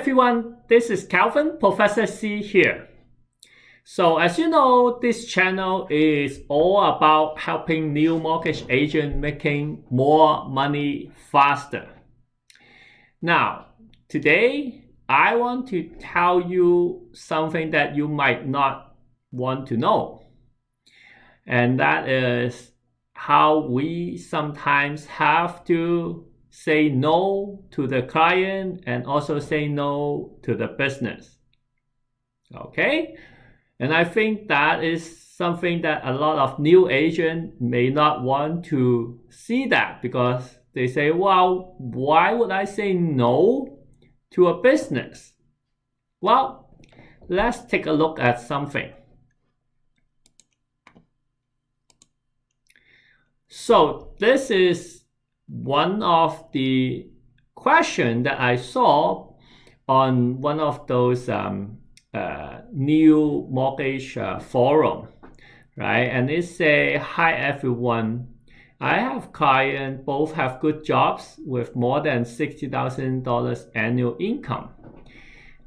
everyone, this is Calvin, Professor C here. So as you know, this channel is all about helping new mortgage agents making more money faster. Now, today I want to tell you something that you might not want to know. And that is how we sometimes have to say no to the client and also say no to the business. Okay? And I think that is something that a lot of new agents may not want to see that, because they say, well, why would I say no to a business? Well, let's take a look at something. So this is one of the questions that I saw on one of those new mortgage forum, right? And it say, hi everyone, I have clients, both have good jobs with more than $60,000 annual income.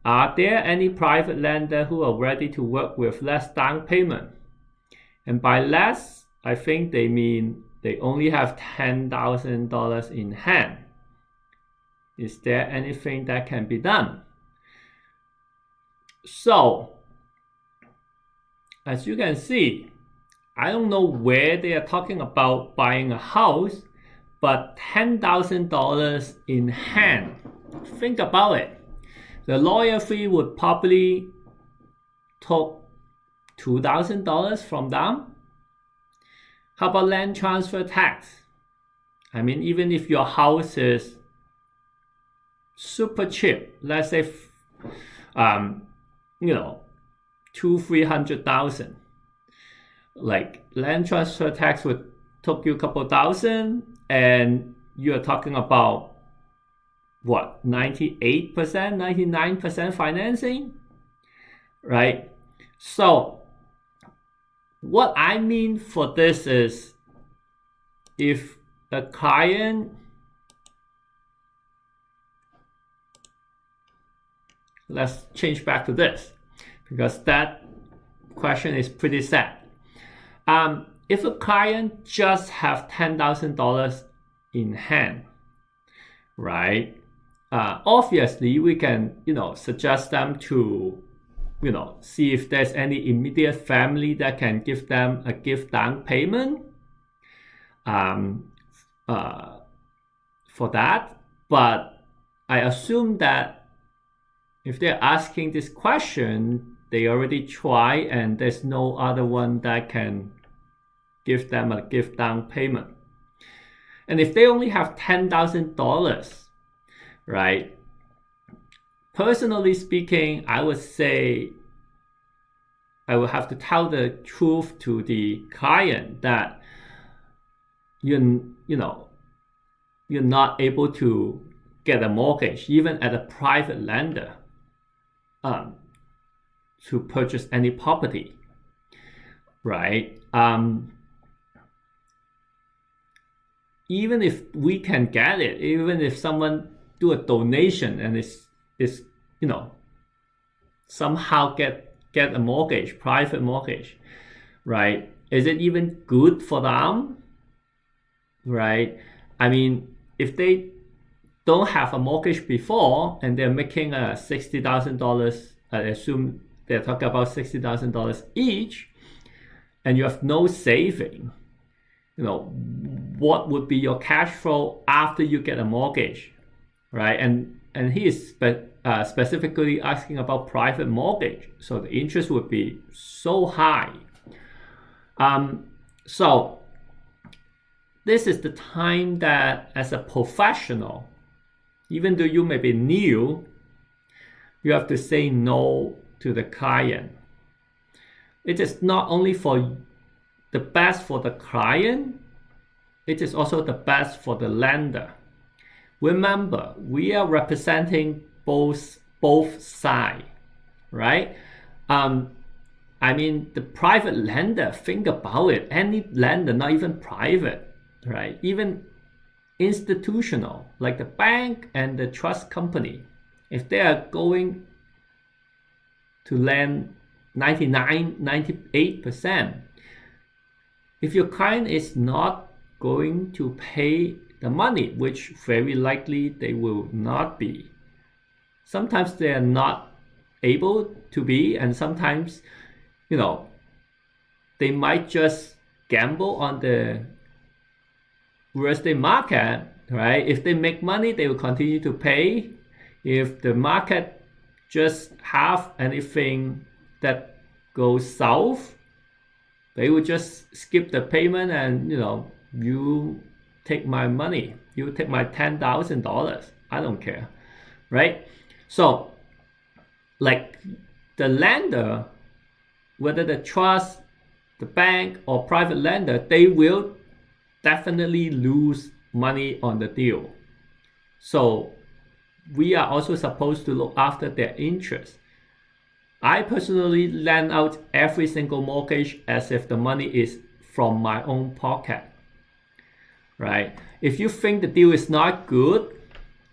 Are there any private lender who are ready to work with less down payment? And by less, I think they mean they only have $10,000 in hand. Is there anything that can be done? So, as you can see, I don't know where they are talking about buying a house, but $10,000 in hand. Think about it. The lawyer fee would probably take $2,000 from them. How about land transfer tax? I mean, even if your house is super cheap, let's say, $200,000-$300,000, like land transfer tax would take you a couple thousand, and you're talking about what, 98%, 99% financing, right? So what I mean for this is, if the client, let's change back to this, because that question is pretty sad. If a client just have $10,000 in hand, right? Obviously, we can, suggest them to, see if there's any immediate family that can give them a gift down payment for that. But I assume that if they're asking this question, they already try and there's no other one that can give them a gift down payment. And if they only have $10,000, right? Personally speaking, I would say I would have to tell the truth to the client that you're not able to get a mortgage, even at a private lender, to purchase any property, right? Even if we can get it, even if someone do a donation and is somehow get a mortgage, private mortgage, right? Is it even good for them, right? I mean, if they don't have a mortgage before and they're making $60,000, I assume they're talking about $60,000 each, and you have no saving, what would be your cash flow after you get a mortgage, right? And he is specifically asking about private mortgage, so the interest would be so high. So this is the time that, as a professional, even though you may be new, you have to say no to the client. It is not only for the best for the client, it is also the best for the lender. Remember, we are representing both sides, right? I mean, the private lender, think about it. Any lender, not even private, right? Even institutional, like the bank and the trust company, if they are going to lend 99, 98%, if your client is not going to pay the money, which very likely they will not be. Sometimes they are not able to be, and sometimes, they might just gamble on the real estate market, right? If they make money, they will continue to pay. If the market just have anything that goes south, they will just skip the payment and, you take my money. You take my $10,000. I don't care, right? So, like the lender, whether the trust, the bank, or private lender, they will definitely lose money on the deal. So we are also supposed to look after their interest. I personally lend out every single mortgage as if the money is from my own pocket, right? If you think the deal is not good,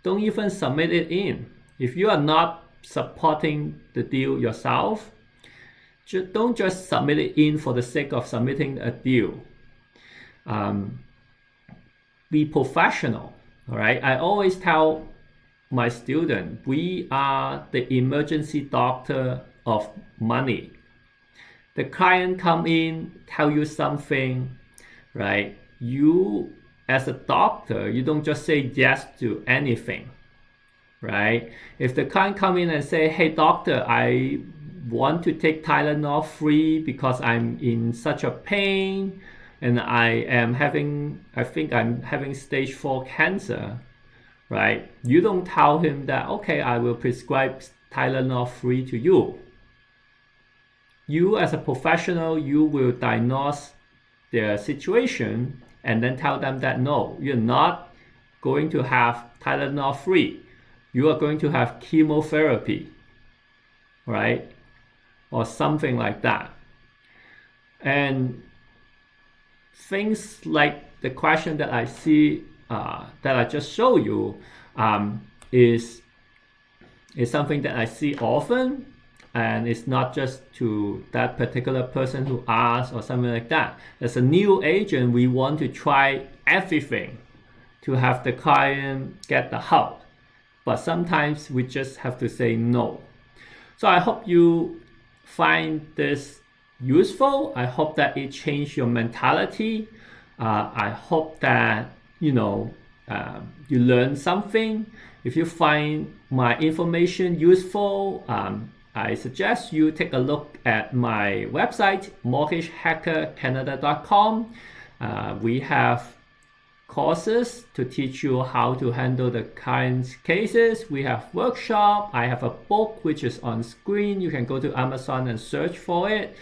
don't even submit it in. If you are not supporting the deal yourself, don't just submit it in for the sake of submitting a deal. Be professional, all right? I always tell my student, we are the emergency doctor of money. The client come in, tell you something, right? You, as a doctor, you don't just say yes to anything, right? If the client come in and say, hey doctor, I want to take Tylenol free because I'm in such a pain and I think I'm having stage 4 cancer, right? You don't tell him that, okay, I will prescribe Tylenol free to you. You as a professional, you will diagnose their situation and then tell them that no, you're not going to have Tylenol free. You are going to have chemotherapy, right? Or something like that. And things like the question that I see, that I just showed you, is something that I see often, and it's not just to that particular person who asked or something like that. As a new agent, we want to try everything to have the client get the help, but sometimes we just have to say no. So I hope you find this useful. I hope that it changed your mentality. I hope that you learn something. If you find my information useful, I suggest you take a look at my website, mortgagehackercanada.com. We have courses to teach you how to handle the client's cases. We have workshop. I have a book which is on screen. You can go to Amazon and search for it.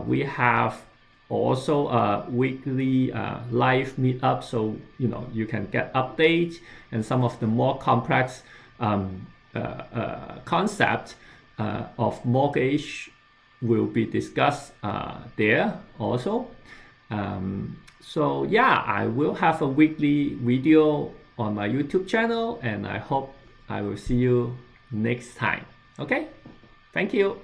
We have also a weekly live meetup, so you can get updates, and some of the more complex concepts of mortgage will be discussed there also. So yeah, I will have a weekly video on my YouTube channel, and I hope I will see you next time. Okay, thank you.